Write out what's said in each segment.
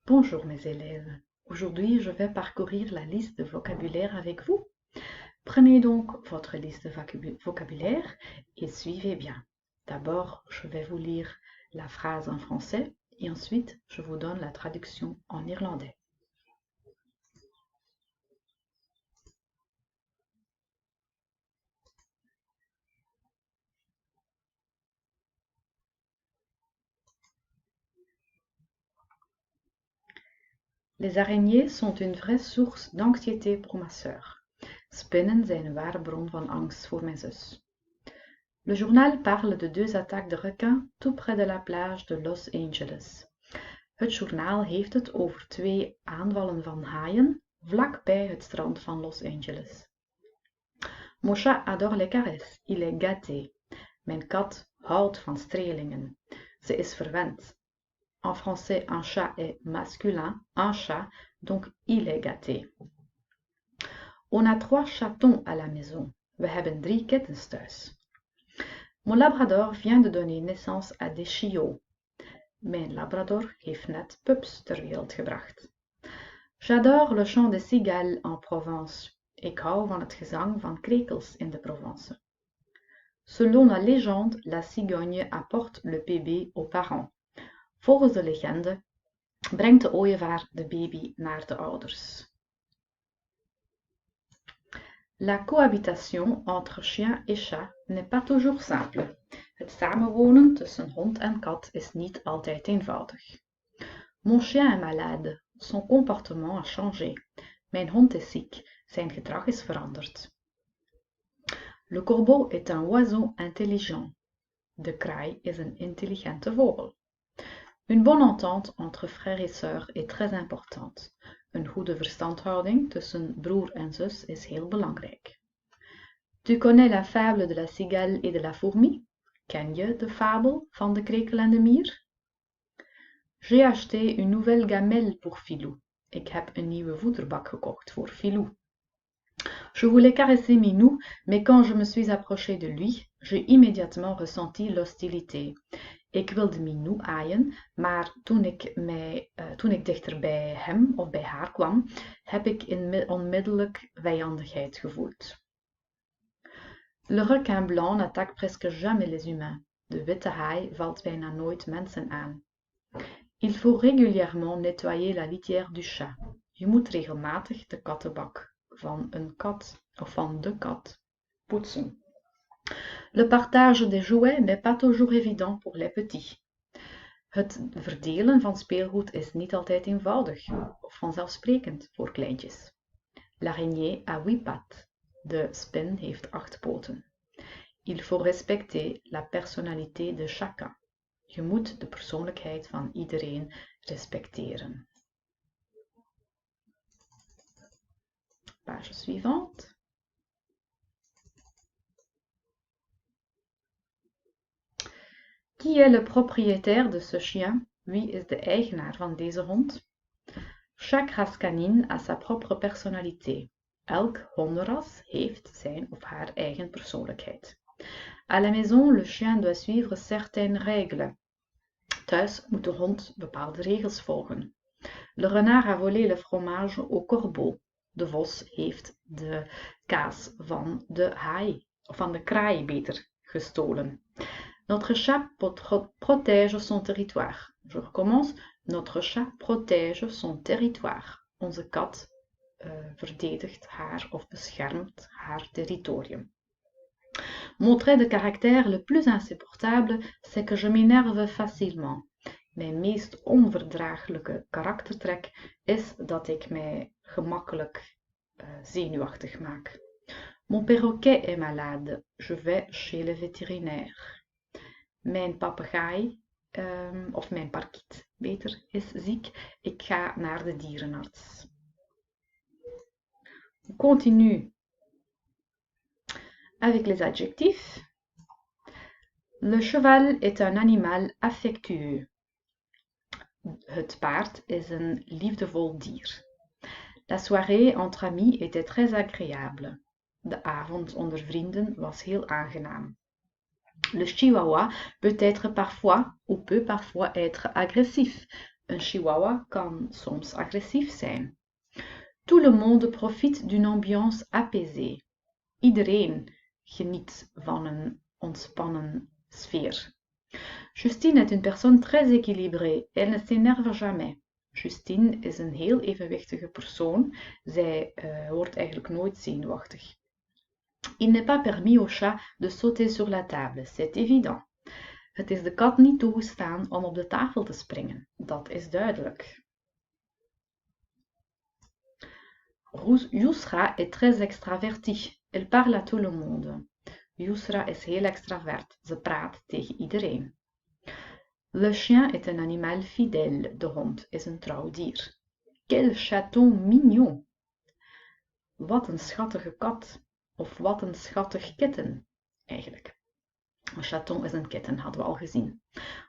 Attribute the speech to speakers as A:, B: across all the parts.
A: Bonjour mes élèves. Aujourd'hui, je vais parcourir la liste de vocabulaire avec vous. Prenez donc votre liste de vocabulaire et suivez bien. D'abord, je vais vous lire la phrase en français et ensuite, je vous donne la traduction en irlandais. Les araignées sont une vraie source d'anxiété pour ma sœur. Spinnen zijn een ware bron van angst voor mijn zus. Le journal parle de 2 attaques de requins tout près de la plage de Los Angeles. Het journaal heeft het over 2 aanvallen van haaien vlak bij het strand van Los Angeles. Mon chat adore les caresses, il est gâté. Mijn kat houdt van strelingen. Ze is verwend. En français, un chat est masculin, un chat, donc il est gâté. On a 3 chatons à la maison. We hebben 3 kittens thuis. Mon labrador vient de donner naissance à des chiots. Mijn labrador heeft net pups ter wereld gebracht. J'adore le chant des cigales en Provence. Ik hou van het gezang van krekels in de Provence. Selon la légende, la cigogne apporte le bébé aux parents. Volgens de legende brengt de ooievaar de baby naar de ouders. La cohabitation entre chien et chat n'est pas toujours simple. Het samenwonen tussen hond en kat is niet altijd eenvoudig. Mon chien est malade. Son comportement a changé. Mijn hond is ziek. Zijn gedrag is veranderd. Le corbeau est un oiseau intelligent. De kraai is een intelligente vogel. Une bonne entente entre frères et sœurs est très importante. Een goede verstandhouding tussen broer en zus is heel belangrijk. Tu connais la fable de la cigale et de la fourmi? Ken je de fabel van de krekel en de mier? J'ai acheté une nouvelle gamelle pour Filou. Ik heb een nieuwe voederbak gekocht voor Filou. Je voulais caresser Minou, mais quand je me suis approchée de lui, j'ai immédiatement ressenti l'hostilité. Ik wilde Minou aaien, maar toen ik dichter bij hem of bij haar kwam, heb ik onmiddellijk vijandigheid gevoeld. Le requin blanc n'attaque presque jamais les humains. De witte haai valt bijna nooit mensen aan. Il faut régulièrement nettoyer la litière du chat. Je moet regelmatig de kattenbak van een kat of van de kat poetsen. Le partage des jouets n'est pas toujours évident pour les petits. Het verdelen van speelgoed is niet altijd eenvoudig of vanzelfsprekend voor kleintjes. L'araignée a 8 pattes. De spin heeft 8 poten. Il faut respecter la personnalité de chacun. Je moet de persoonlijkheid van iedereen respecteren. Page suivante. Qui est le propriétaire de ce chien? Wie is de eigenaar van deze hond? Chaque race canine a sa propre personnalité. Elk hondenras heeft zijn of haar eigen persoonlijkheid. À la maison, le chien doit suivre certaines règles. Thuis moet de hond bepaalde regels volgen. Le renard a volé le fromage au corbeau. De vos heeft de kaas van de haai, of van de kraai beter, gestolen. Notre chat protège son territoire. Je recommence. Notre chat protège son territoire. Onze kat verdedigt haar of beschermt haar territorium. Mon trait de caractère le plus insupportable, c'est que je m'énerve facilement. Mijn meest onverdraaglijke karaktertrek is dat ik mij gemakkelijk zenuwachtig maak. Mon perroquet est malade. Je vais chez le vétérinaire. Mijn papegaai, of mijn parkiet beter, is ziek. Ik ga naar de dierenarts. On continue avec les adjectifs. Le cheval est un animal affectueux. Het paard is een liefdevol dier. La soirée entre amis était très agréable. De avond onder vrienden was heel aangenaam. Le chihuahua peut parfois être agressif. Een chihuahua kan soms agressief zijn. Tout le monde profite d'une ambiance apaisée. Iedereen geniet van een ontspannen sfeer. Justine est une personne très équilibrée. Elle ne s'énerve jamais. Justine is een heel evenwichtige persoon. Zij wordt eigenlijk nooit zenuwachtig. Il n'est pas permis au chat de sauter sur la table. C'est évident. Het is de kat niet toegestaan om op de tafel te springen. Dat is duidelijk. Yusra est très extravertie. Elle parle à tout le monde. Yusra is heel extravert. Ze praat tegen iedereen. Le chien est un animal fidèle. De hond is een trouw dier. Quel chaton mignon. Wat een schattige kat. Of wat een schattig kitten, eigenlijk. Un chaton is een kitten, hadden we al gezien.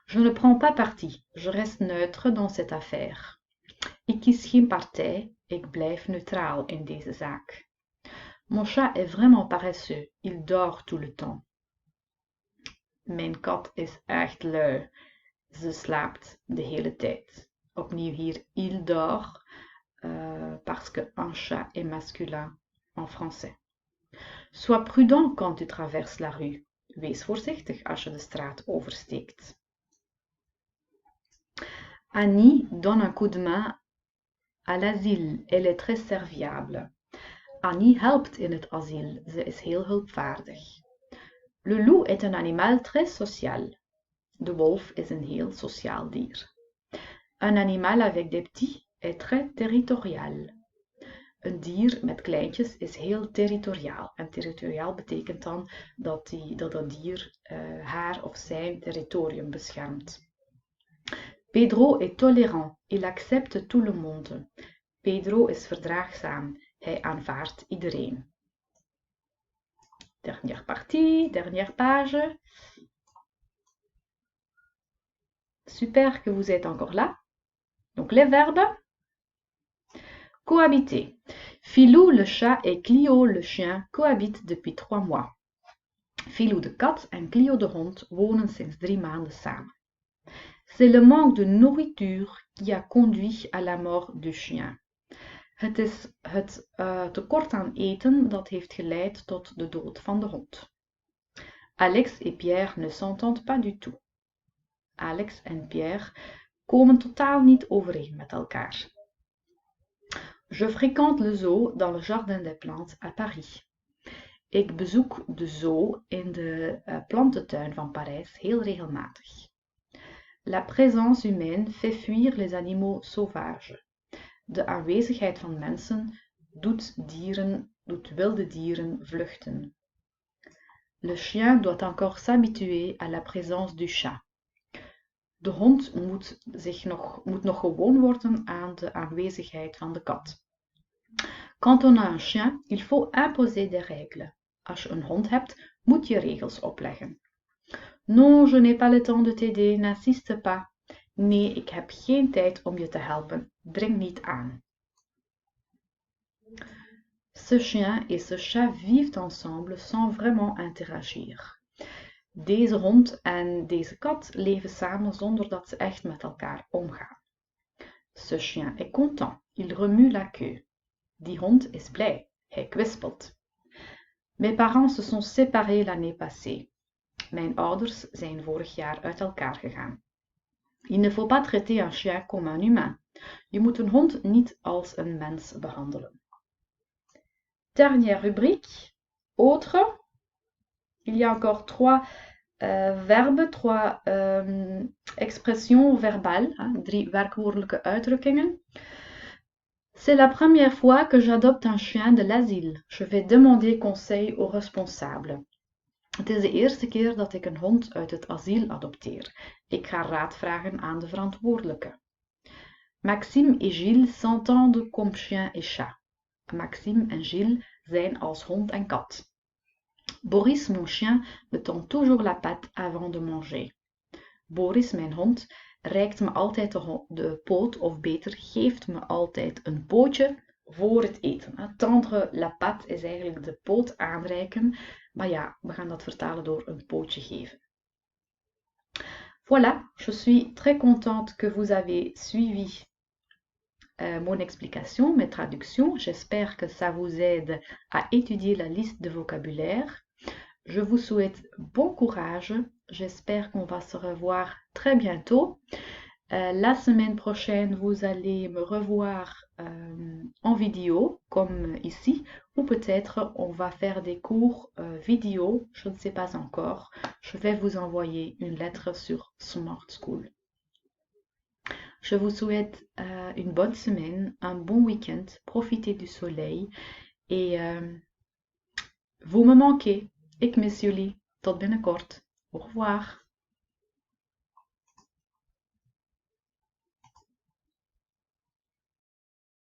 A: Je ne prends pas parti. Je reste neutre dans cette affaire. Ik kies geen partij. Ik blijf neutraal in deze zaak. Mon chat est vraiment paresseux. Il dort tout le temps. Mijn kat is echt lui. Ze slaapt de hele tijd. Opnieuw hier, il dort, parce que un chat est masculin en français. Sois prudent quand tu traverses la rue. Wees voorzichtig als je de straat oversteekt. Annie donne un coup de main à l'asile. Elle est très serviable. Annie helpt in het asiel. Ze is heel hulpvaardig. Le loup est un animal très social. De wolf is een heel sociaal dier. Un animal avec des petits est très territorial. Een dier met kleintjes is heel territoriaal. En territoriaal betekent dan dat dat dier haar of zijn territorium beschermt. Pedro est tolérant. Il accepte tout le monde. Pedro is verdraagzaam. Hij aanvaardt iedereen. Dernière partie, dernière page. Super que vous êtes encore là. Donc les verbes. Cohabiter. Filou le chat et Clio le chien cohabitent depuis 3 mois. Filou de kat en Clio de hond wonen sinds 3 maanden samen. C'est le manque de nourriture qui a conduit à la mort du chien. Het is het tekort aan eten dat heeft geleid tot de dood van de hond. Alex et Pierre ne s'entendent pas du tout. Alex en Pierre komen totaal niet overeen met elkaar. Je fréquente le zoo dans le jardin des plantes à Paris. Ik bezoek de zoo in de plantentuin van Parijs heel regelmatig. La présence humaine fait fuir les animaux sauvages. De aanwezigheid van mensen doet wilde dieren vluchten. Le chien doit encore s'habituer à la présence du chat. De hond moet nog gewoon worden aan de aanwezigheid van de kat. Quand on a un chien, il faut imposer des règles. Als je een hond hebt, moet je regels opleggen. Non, je n'ai pas le temps de t'aider, n'insiste pas. Nee, ik heb geen tijd om je te helpen. Dring niet aan. Ce chien et ce chat vivent ensemble sans vraiment interagir. Deze hond en deze kat leven samen zonder dat ze echt met elkaar omgaan. Ce chien est content, il remue la queue. Die hond is blij, hij kwispelt. Mes parents se sont séparés l'année passée. Mijn ouders zijn vorig jaar uit elkaar gegaan. Il ne faut pas traiter un chien comme un humain. Je moet een hond niet als een mens behandelen. Dernière rubrique, autre. Il y a encore 3 verbes, 3 expressions verbales, 3 werkwoordelijke uitdrukkingen. C'est la première fois que j'adopte un chien de l'asile. Je vais demander conseil aux responsables. Het is de eerste keer dat ik een hond uit het asiel adopteer. Ik ga raad vragen aan de verantwoordelijke. Maxime et Gilles s'entendent comme chien et chat. Maxime en Gilles zijn als hond en kat. Boris, mon chien, me tend toujours la patte avant de manger. Boris, mijn hond, reikt me altijd de poot, of beter, geeft me altijd een pootje voor het eten. Tendre la patte is eigenlijk de poot aanreiken, maar ja, we gaan dat vertalen door een pootje geven. Voilà, je suis très contente que vous avez suivi mon explication, mes traductions. J'espère que ça vous aide à étudier la liste de vocabulaire. Je vous souhaite bon courage. J'espère qu'on va se revoir très bientôt. La semaine prochaine, vous allez me revoir en vidéo, comme ici, ou peut-être on va faire des cours vidéo, je ne sais pas encore. Je vais vous envoyer une lettre sur Smart School. Je vous souhaite une bonne semaine, un bon week-end, profitez du soleil et vous me manquez. Ik mis jullie. Tot binnenkort. Au revoir.